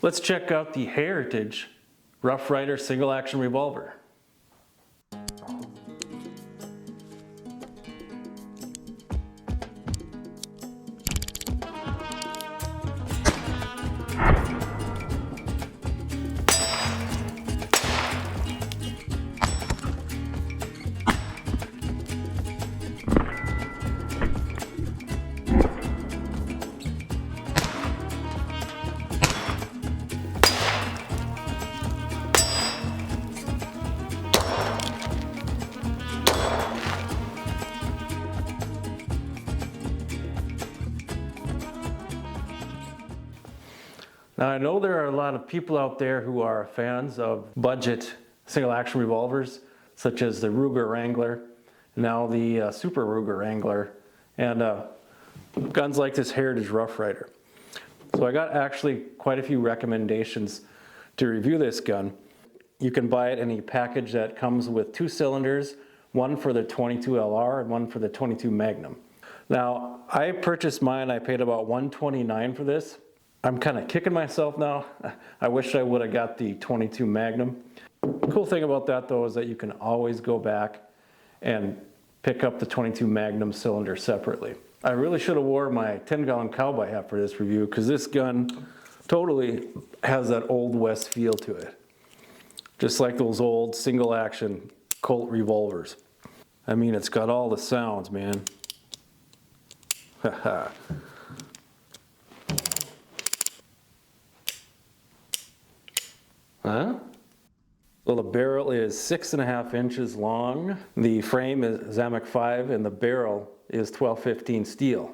Let's check out the Heritage Rough Rider single action revolver. Now I know there are a lot of people out there who are fans of budget single action revolvers, such as the Ruger Wrangler, now the Super Ruger Wrangler, and guns like this Heritage Rough Rider. So I got actually quite a few recommendations to review this gun. You can buy it in a package that comes with 2 cylinders, one for the 22 LR and one for the 22 Magnum. Now I purchased mine, I paid about $129 for this. I'm kind of kicking myself now. I wish I would have got the 22 Magnum. The cool thing about that though is that you can always go back and pick up the 22 Magnum cylinder separately. I really should have wore my 10-gallon cowboy hat for this review because this gun totally has that Old West feel to it. Just like those old single action Colt revolvers. I mean, it's got all the sounds, man. Haha. Huh? So the barrel is 6.5 inches long. The frame is Zamak 5 and the barrel is 1215 steel.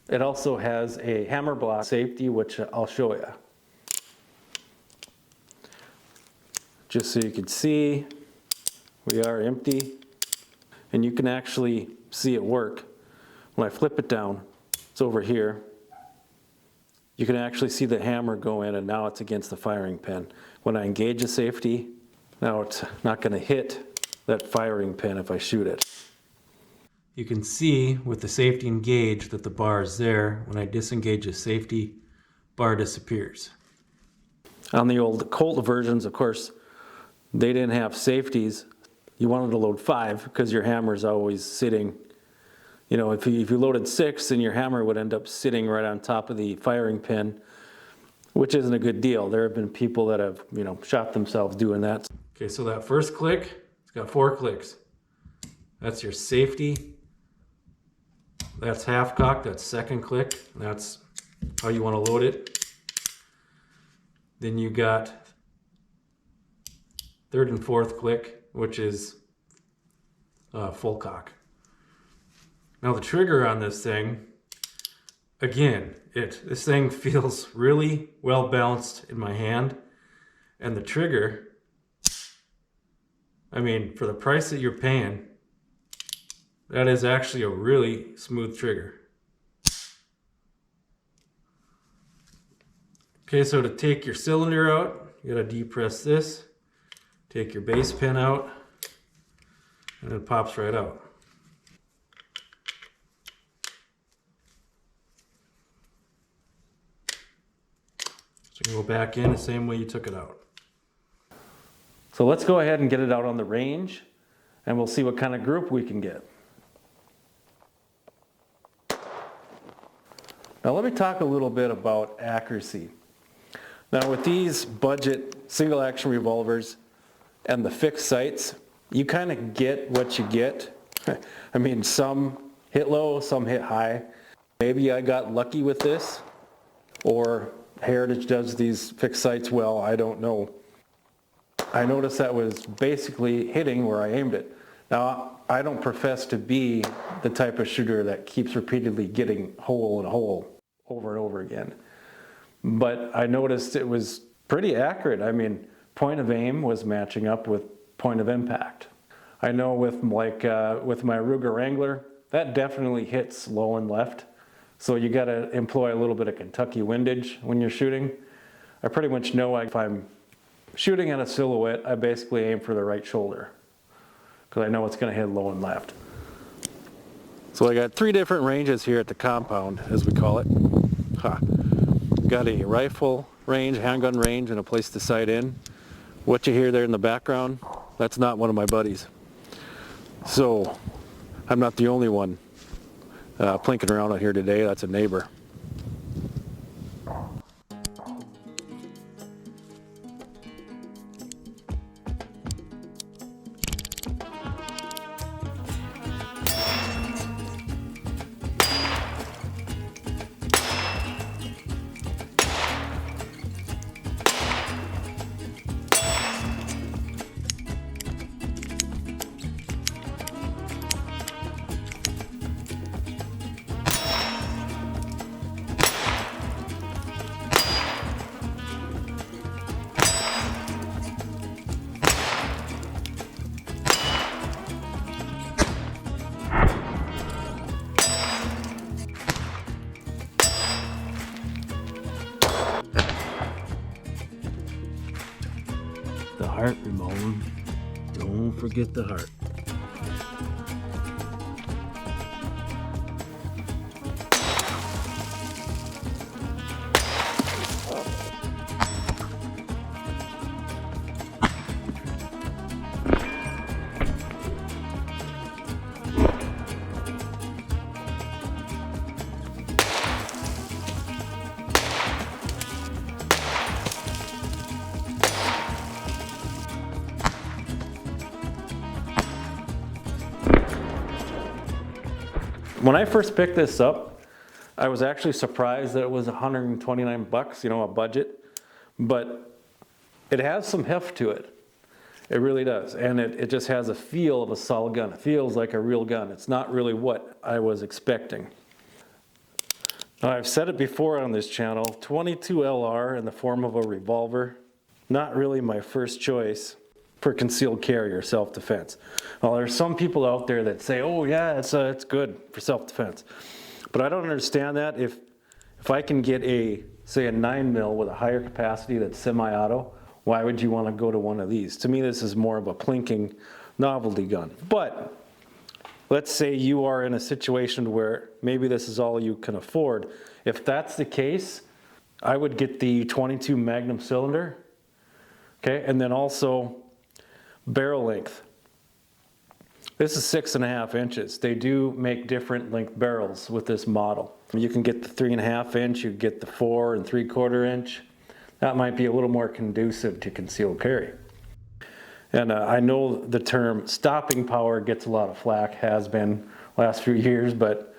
It also has a hammer block safety, which I'll show you. Just so you can see, we are empty. And you can actually see it work. When I flip it down, it's over here. You can actually see the hammer go in and now it's against the firing pin. When I engage the safety, now it's not going to hit that firing pin if I shoot it. You can see with the safety engaged that the bar is there. When I disengage the safety, bar disappears. On the old Colt versions, of course, they didn't have safeties. You wanted to load 5 because your hammer's always sitting. You know, if you loaded 6, then your hammer would end up sitting right on top of the firing pin, which isn't a good deal. There have been people that have, you know, shot themselves doing that. Okay, so that first click, it's got 4 clicks. That's your safety. That's half cock, that's second click. That's how you want to load it. Then you got third and fourth click, which is full cock. Now the trigger on this thing, again, this thing feels really well balanced in my hand. And the trigger, I mean, for the price that you're paying, that is actually a really smooth trigger. Okay, so to take your cylinder out, you gotta depress this, take your base pin out, and it pops right out. So you go back in the same way you took it out. So let's go ahead and get it out on the range and we'll see what kind of group we can get. Now let me talk a little bit about accuracy. Now with these budget single action revolvers and the fixed sights, you kind of get what you get. I mean, some hit low, some hit high. Maybe I got lucky with this, or Heritage does these fixed sights well, I don't know. I noticed that was basically hitting where I aimed it. Now, I don't profess to be the type of shooter that keeps repeatedly getting hole in hole over and over again. But I noticed it was pretty accurate. I mean, point of aim was matching up with point of impact. I know with my Ruger Wrangler, that definitely hits low and left. So you got to employ a little bit of Kentucky windage when you're shooting. I pretty much know if I'm shooting at a silhouette, I basically aim for the right shoulder because I know it's going to hit low and left. So I got 3 different ranges here at the compound, as we call it. Got a rifle range, handgun range, and a place to sight in. What you hear there in the background, that's not one of my buddies. So I'm not the only one plinking around out here today. That's a neighbor. The heart, Ramon. Don't forget the heart. When I first picked this up, I was actually surprised that it was 129 bucks, you know, a budget, but it has some heft to it. It really does. And it just has a feel of a solid gun. It feels like a real gun. It's not really what I was expecting. Now, I've said it before on this channel, 22 LR in the form of a revolver, not really my first choice for concealed carry or self-defense. Well, there's some people out there that say, oh yeah, it's good for self-defense. But I don't understand that. If I can get say a 9mm with a higher capacity that's semi-auto, why would you want to go to one of these? To me, this is more of a plinking novelty gun. But let's say you are in a situation where maybe this is all you can afford. If that's the case, I would get the 22 Magnum cylinder, okay, and then also barrel length. This is 6.5 inches. They do make different length barrels with this model. You can get the 3.5 inch, you get the 4 3/4 inch. That might be a little more conducive to concealed carry. And I know the term stopping power gets a lot of flack, has been last few years, but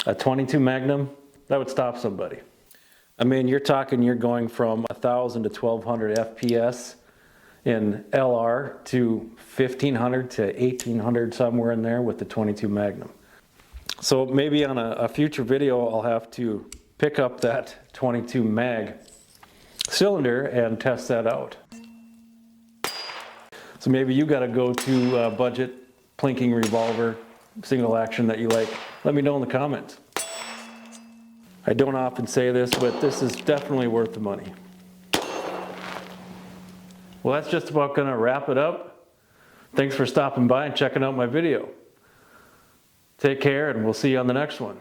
a 22 Magnum, that would stop somebody. I mean, you're going from 1,000 to 1,200 FPS in LR to 1,500 to 1,800, somewhere in there with the 22 Magnum. So maybe on a future video, I'll have to pick up that 22 mag cylinder and test that out. So maybe you got to go to a budget plinking revolver, single action that you like. Let me know in the comments. I don't often say this, but this is definitely worth the money. Well, that's just about going to wrap it up. Thanks for stopping by and checking out my video. Take care, and we'll see you on the next one.